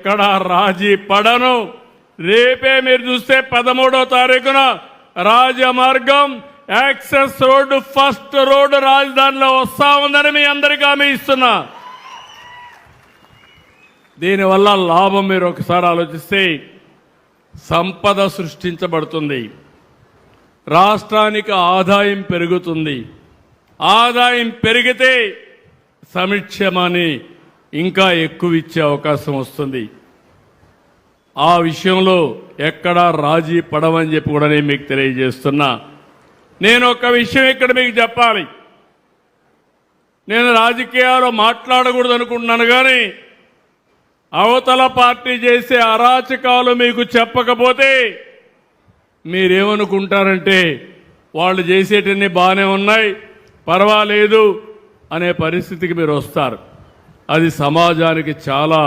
ఎక్కడ రాజీ పడను. రేపే మీరు చూస్తే 13వ తారీఖున రాజమార్గం యాక్సెస్ రోడ్డు ఫస్ట్ రోడ్డు రాజధానిలో వస్తా ఉందని మీ అందరికీ హామీ ఇస్తున్నా. దీనివల్ల లాభం మీరు ఒకసారి ఆలోచిస్తే సంపద సృష్టించబడుతుంది, రాష్ట్రానికి ఆదాయం పెరుగుతుంది. ఆదాయం పెరిగితే సంక్షేమాన్ని ఇంకా ఎక్కువ ఇచ్చే అవకాశం వస్తుంది. ఆ విషయంలో ఎక్కడా రాజీ పడవని చెప్పి కూడా నేను మీకు తెలియజేస్తున్నా. నేను ఒక విషయం ఇక్కడ మీకు చెప్పాలి. నేను రాజకీయాలు మాట్లాడకూడదు అనుకుంటున్నాను, కానీ అవతల పార్టీ చేసే అరాచకాలు మీకు చెప్పకపోతే మీరేమనుకుంటారంటే వాళ్ళు చేసేటన్ని బాగానే ఉన్నాయి, పర్వాలేదు అనే పరిస్థితికి మీరు వస్తారు. అది సమాజానికి చాలా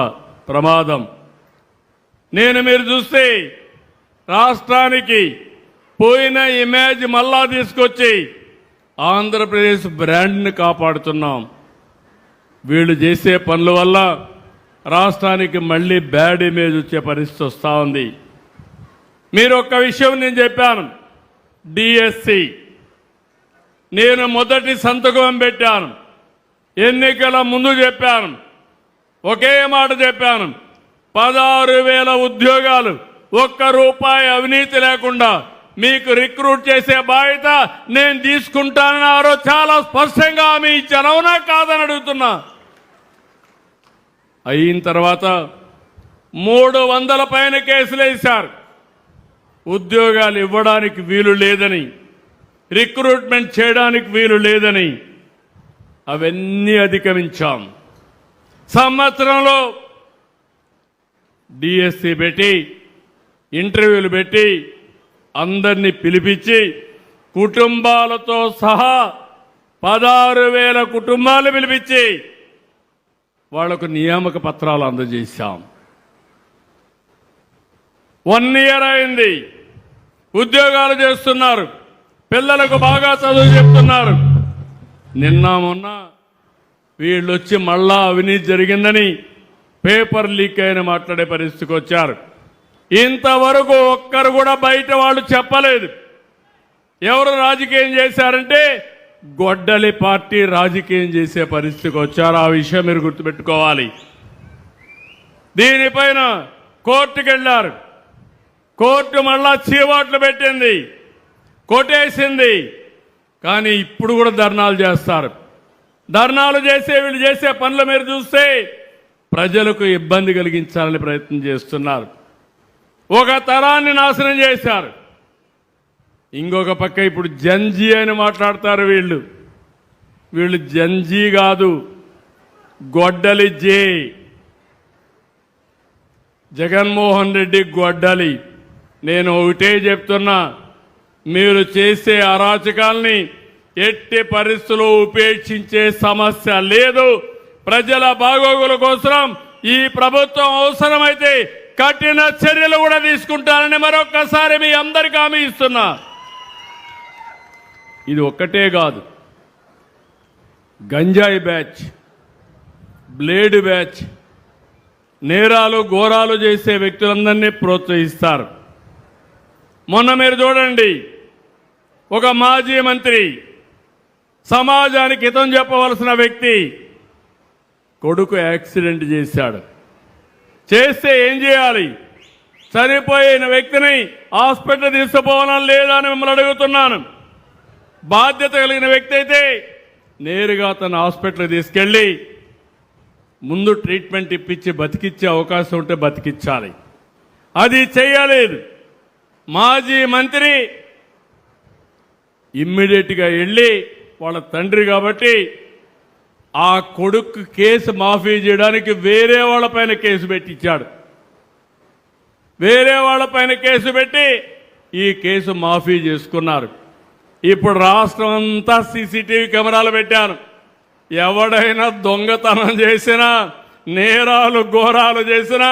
ప్రమాదం. నేను మీరు చూస్తే రాష్ట్రానికి పోయిన ఇమేజ్ మళ్ళా తీసుకొచ్చి ఆంధ్రప్రదేశ్ బ్రాండ్ని కాపాడుతున్నాం. వీళ్ళు చేసే పనుల వల్ల రాష్ట్రానికి మళ్ళీ బ్యాడ్ ఇమేజ్ వచ్చే పరిస్థితి వస్తూ ఉంది. మీరు ఒక్క విషయం నేను చెప్పాను, డిఎస్సి నేను మొదటి సంతకం పెట్టాను, ఎన్నికల ముందు చెప్పాను, ఒకే మాట చెప్పాను, 16,000 ఉద్యోగాలు, ఒక్క రూపాయి అవినీతి లేకుండా మీకు రిక్రూట్ చేసే బాధ్యత నేను తీసుకుంటానని ఆ రోజు చాలా స్పష్టంగా హామీ ఇచ్చాను. అవునా కాదని అడుగుతున్నా. అయిన తర్వాత 300 పైన కేసులు వేశారు. ఉద్యోగాలు ఇవ్వడానికి వీలు లేదని, రిక్రూట్మెంట్ చేయడానికి వీలు లేదని అవన్నీ అధిగమించాం. సంవత్సరంలో డిఎస్సి పెట్టి ఇంటర్వ్యూలు పెట్టి అందరినీ పిలిపించి కుటుంబాలతో సహా 16,000 కుటుంబాలు పిలిపించి వాళ్లకు నియామక పత్రాలు అందజేశాం. 1 ఇయర్ అయింది, ఉద్యోగాలు చేస్తున్నారు, పిల్లలకు బాగా చదువు చెప్తున్నారు. నిన్న మొన్న వీళ్ళొచ్చి మళ్ళా అవినీతి జరిగిందని పేపర్ లీక్ అయిన మాట్లాడే పరిస్థితికి వచ్చారు. ఇంతవరకు ఒక్కరు కూడా బయట వాళ్ళు చెప్పలేదు. ఎవరు రాజకీయం చేశారంటే గొడ్డలి పార్టీ రాజకీయం చేసే పరిస్థితికి వచ్చారు. ఆ విషయం మీరు గుర్తుపెట్టుకోవాలి. దీనిపైన కోర్టుకు వెళ్ళారు. కోర్టు మళ్ళా చీవాట్లు పెట్టింది, కొట్టేసింది. కానీ ఇప్పుడు కూడా ధర్నాలు చేస్తారు. ధర్నాలు చేసే వీళ్ళు చేసే పనులు మీరు చూస్తే ప్రజలకు ఇబ్బంది కలిగించాలని ప్రయత్నం చేస్తున్నారు. ఒక తరాన్ని నాశనం చేశారు. ఇంకొక పక్క ఇప్పుడు జంజీ అని మాట్లాడతారు. వీళ్ళు జంజీ కాదు, గొడ్డలి జే. జగన్మోహన్ రెడ్డి గొడ్డలి. నేను ఒకటే చెప్తున్నా, మీరు చేసే అరాచకాల్ని ఎట్టి పరిస్థితుల్లో ఉపేక్షించే సమస్య లేదు. ప్రజల బాగోగుల కోసం ఈ ప్రభుత్వం అవసరమైతే కఠిన చర్యలు కూడా తీసుకుంటానని మరొక్కసారి మీ అందరికీ హామీ ఇస్తున్నా. ఇది ఒక్కటే కాదు, గంజాయి బ్యాచ్, బ్లేడ్ బ్యాచ్, నేరాలు ఘోరాలు చేసే వ్యక్తులందరినీ ప్రోత్సహిస్తారు. మొన్న మీరు చూడండి, ఒక మాజీ మంత్రి, సమాజానికి హితం చెప్పవలసిన వ్యక్తి కొడుకు యాక్సిడెంట్ చేశాడు. చేస్తే ఏం చేయాలి? చనిపోయిన వ్యక్తిని హాస్పిటల్ తీసుకుపోవాలని లేదా అని మిమ్మల్ని అడుగుతున్నాను. బాధ్యత కలిగిన వ్యక్తి అయితే నేరుగా తన హాస్పిటల్ తీసుకెళ్ళి ముందు ట్రీట్మెంట్ ఇప్పించి బతికిచ్చే అవకాశం ఉంటే బతికించాలి. అది చేయలేదు. మాజీ మంత్రి ఇమ్మీడియట్గా వెళ్ళి వాళ్ళ తండ్రి కాబట్టి ఆ కొడుకు కేసు మాఫీ చేయడానికి వేరే వాళ్ళపైన కేసు పెట్టించాడు. వేరే వాళ్ళపైన కేసు పెట్టి ఈ కేసు మాఫీ చేసుకున్నారు. ఇప్పుడు రాష్ట్రం అంతా సీసీటీవీ కెమెరాలు పెట్టాను. ఎవడైనా దొంగతనం చేసినా, నేరాలు ఘోరాలు చేసినా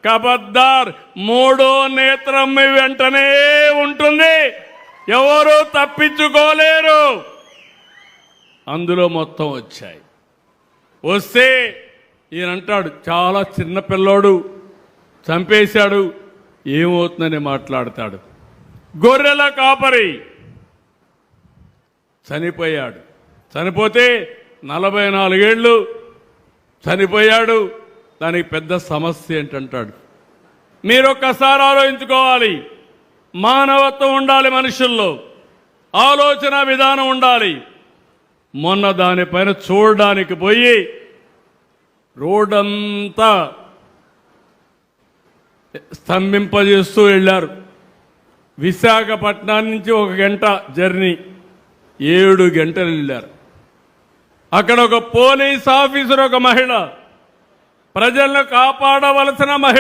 కబద్దార్, 3వ నేత్రం మీ వెంటనే ఉంటుంది. ఎవరు తప్పించుకోలేరు. అందులో మొత్తం వచ్చాయి. వస్తే ఈయన అంటాడు, చాలా చిన్న పిల్లోడు, చంపేశాడు, ఏమవుతుందని మాట్లాడతాడు. గొర్రెల కాపరి చనిపోయాడు. చనిపోతే 44 ఏళ్ళు చనిపోయాడు. దానికి పెద్ద సమస్య ఏంటంటాడు. మీరు ఒక్కసారి ఆలోచించుకోవాలి. మానవత్వం ఉండాలి, మనుషుల్లో ఆలోచన విధానం ఉండాలి. మొన్న దానిపైన చూడడానికి పోయి రోడ్డంతా స్తంభింపజేస్తూ వెళ్ళారు. విశాఖపట్నం నుంచి 1 గంట జర్నీ, 7 గంటలు వెళ్ళారు. అక్కడ ఒక పోలీస్ ఆఫీసర్, ఒక మహిళ, ప్రజలను కాపాడవలసిన మహిళ.